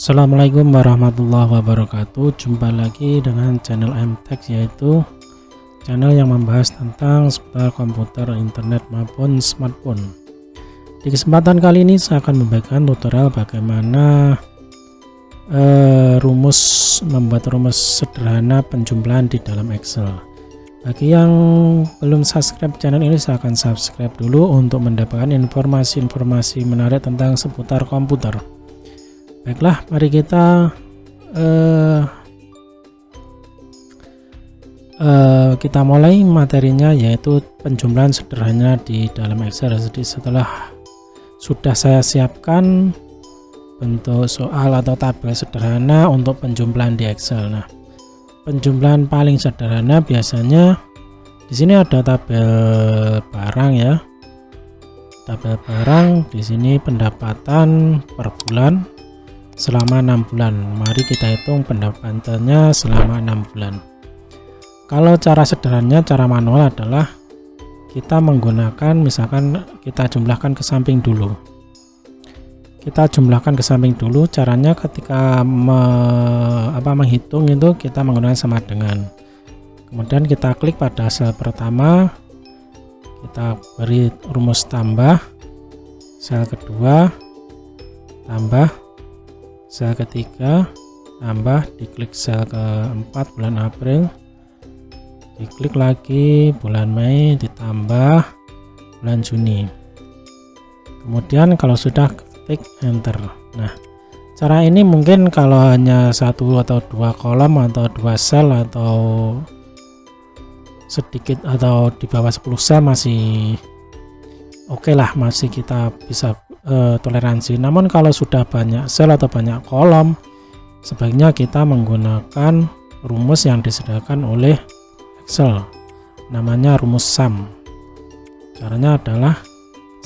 Assalamualaikum warahmatullahi wabarakatuh. Jumpa lagi dengan channel MTech, yaitu channel yang membahas tentang seputar komputer, internet maupun smartphone. Di kesempatan kali ini saya akan membagikan tutorial bagaimana membuat rumus sederhana penjumlahan di dalam Excel. Bagi yang belum subscribe channel ini, saya akan subscribe dulu untuk mendapatkan informasi-informasi menarik tentang seputar komputer. Baiklah, mari kita mulai materinya, yaitu penjumlahan sederhana di dalam Excel. Jadi setelah sudah saya siapkan bentuk soal atau tabel sederhana untuk penjumlahan di Excel. Nah, penjumlahan paling sederhana biasanya di sini ada tabel barang ya. Tabel barang di sini pendapatan per bulan selama 6 bulan. Mari kita hitung pendapatannya selama 6 bulan. Kalau cara sederhananya, cara manual adalah kita menggunakan, misalkan kita jumlahkan ke samping dulu. Kita jumlahkan ke samping dulu. Caranya ketika menghitung itu kita menggunakan sama dengan. Kemudian kita klik pada sel pertama, kita beri rumus tambah, sel kedua tambah, sel ketiga tambah, diklik sel keempat bulan April, diklik lagi bulan Mei, ditambah bulan Juni. Kemudian kalau sudah, klik enter. Nah, cara ini mungkin kalau hanya satu atau dua kolom atau dua sel atau sedikit atau di bawah 10 sel masih oke lah, masih kita bisa toleransi. Namun kalau sudah banyak sel atau banyak kolom, sebaiknya kita menggunakan rumus yang disediakan oleh Excel, namanya rumus sum. Caranya adalah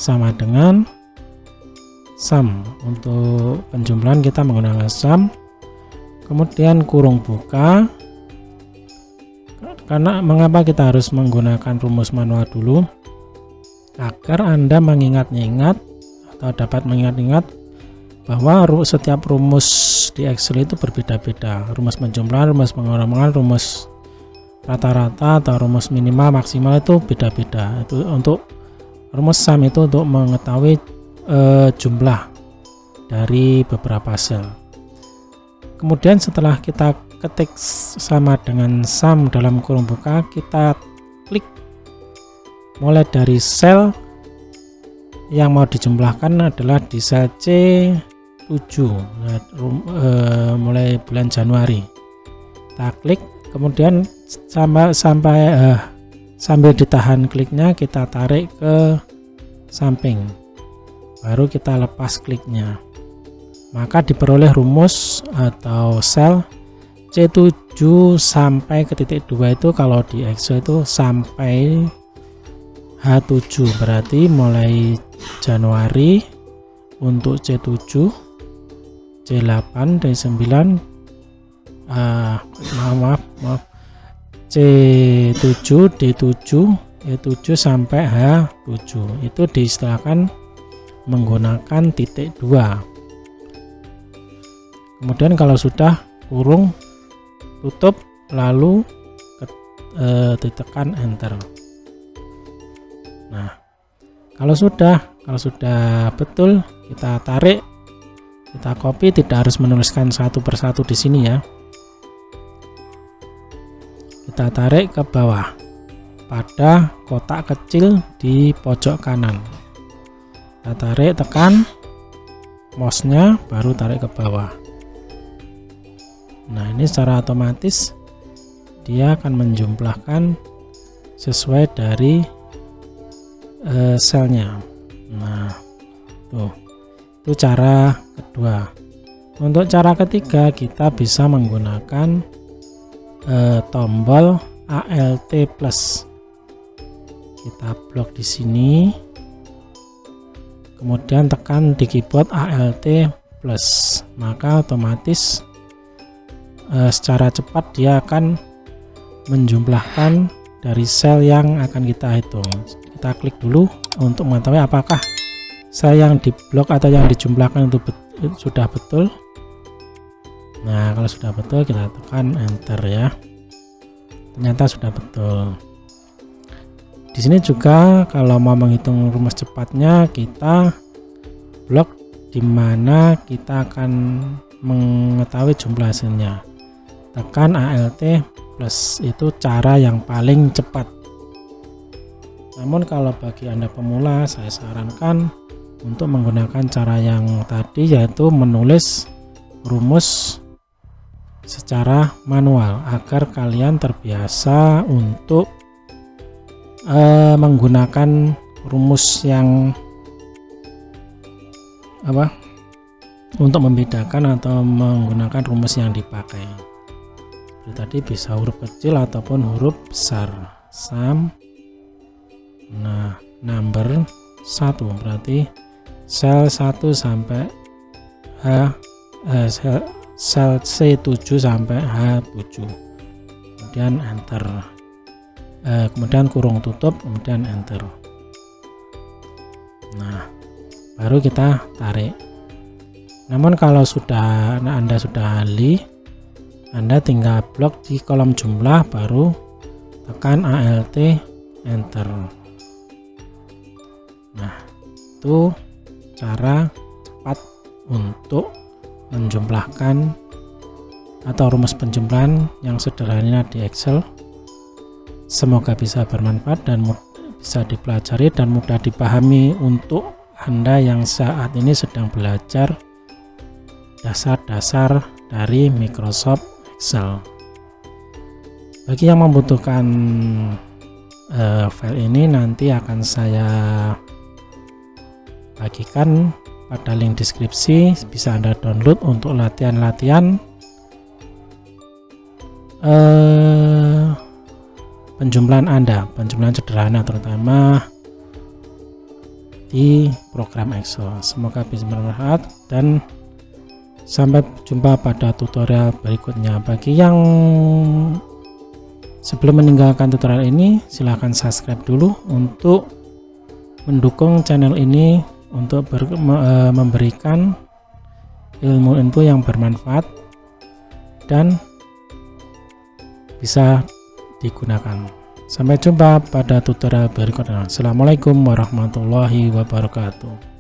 sama dengan sum. Untuk penjumlahan kita menggunakan sum, kemudian kurung buka. Karena mengapa kita harus menggunakan rumus manual dulu? Agar Anda mengingat-ingat atau dapat mengingat-ingat bahwa setiap rumus di Excel itu berbeda-beda. Rumus penjumlahan, rumus pengurangan, rumus rata-rata atau rumus minimal maksimal itu beda-beda. Itu untuk rumus sum itu untuk mengetahui jumlah dari beberapa sel. Kemudian setelah kita ketik sama dengan sum dalam kurung buka, kita klik mulai dari sel yang mau dijumlahkan adalah di sel C7. Nah, mulai bulan Januari kita klik, kemudian sambil ditahan kliknya, kita tarik ke samping, baru kita lepas kliknya, maka diperoleh rumus atau sel C7 sampai ke titik 2. Itu kalau di Excel itu sampai H7, berarti mulai Januari untuk C7, C8, D9, C7, D7, E7 sampai H7. Itu diistilahkan menggunakan titik 2. Kemudian kalau sudah, kurung, tutup, lalu ditekan enter. Nah, kalau sudah betul, kita tarik, kita copy, tidak harus menuliskan satu persatu di sini ya. Kita tarik ke bawah pada kotak kecil di pojok kanan. Kita tarik, tekan mouse-nya, baru tarik ke bawah. Nah, ini secara otomatis dia akan menjumlahkan sesuai dari selnya. Nah, itu cara kedua. Untuk cara ketiga, kita bisa menggunakan tombol ALT plus. Kita blok di sini, kemudian tekan di keyboard ALT plus, maka otomatis secara cepat dia akan menjumlahkan dari sel yang akan kita hitung. Kita klik dulu untuk mengetahui apakah sel yang diblok atau yang dijumlahkan itu sudah betul. Nah, kalau sudah betul kita tekan enter ya. Ternyata sudah betul. Di sini juga kalau mau menghitung rumus cepatnya, kita blok di mana kita akan mengetahui jumlah hasilnya. Tekan ALT plus, itu cara yang paling cepat. Namun kalau bagi Anda pemula, saya sarankan untuk menggunakan cara yang tadi, yaitu menulis rumus secara manual agar kalian terbiasa untuk menggunakan rumus yang untuk membedakan atau menggunakan rumus yang dipakai. Seperti tadi bisa huruf kecil ataupun huruf besar. Sum, nah, number 1 berarti sel 1 sampai sel C7 sampai H7, kemudian enter, kemudian kurung tutup, kemudian enter. Nah, baru kita tarik. Namun kalau Anda sudah ahli, Anda tinggal blok di kolom jumlah, baru tekan ALT enter. Nah, itu cara cepat untuk menjumlahkan atau rumus penjumlahan yang sederhana di Excel. Semoga bisa bermanfaat dan bisa dipelajari dan mudah dipahami untuk Anda yang saat ini sedang belajar dasar-dasar dari Microsoft Excel. Bagi yang membutuhkan file ini, nanti akan saya bagikan pada link deskripsi, bisa Anda download untuk latihan-latihan penjumlahan Anda, penjumlahan sederhana terutama di program Excel. Semoga bisa bermanfaat dan sampai jumpa pada tutorial berikutnya. Bagi yang sebelum meninggalkan tutorial ini, silahkan subscribe dulu untuk mendukung channel ini untuk memberikan ilmu-ilmu yang bermanfaat dan bisa digunakan. Sampai jumpa pada tutorial berikutnya. Assalamualaikum warahmatullahi wabarakatuh.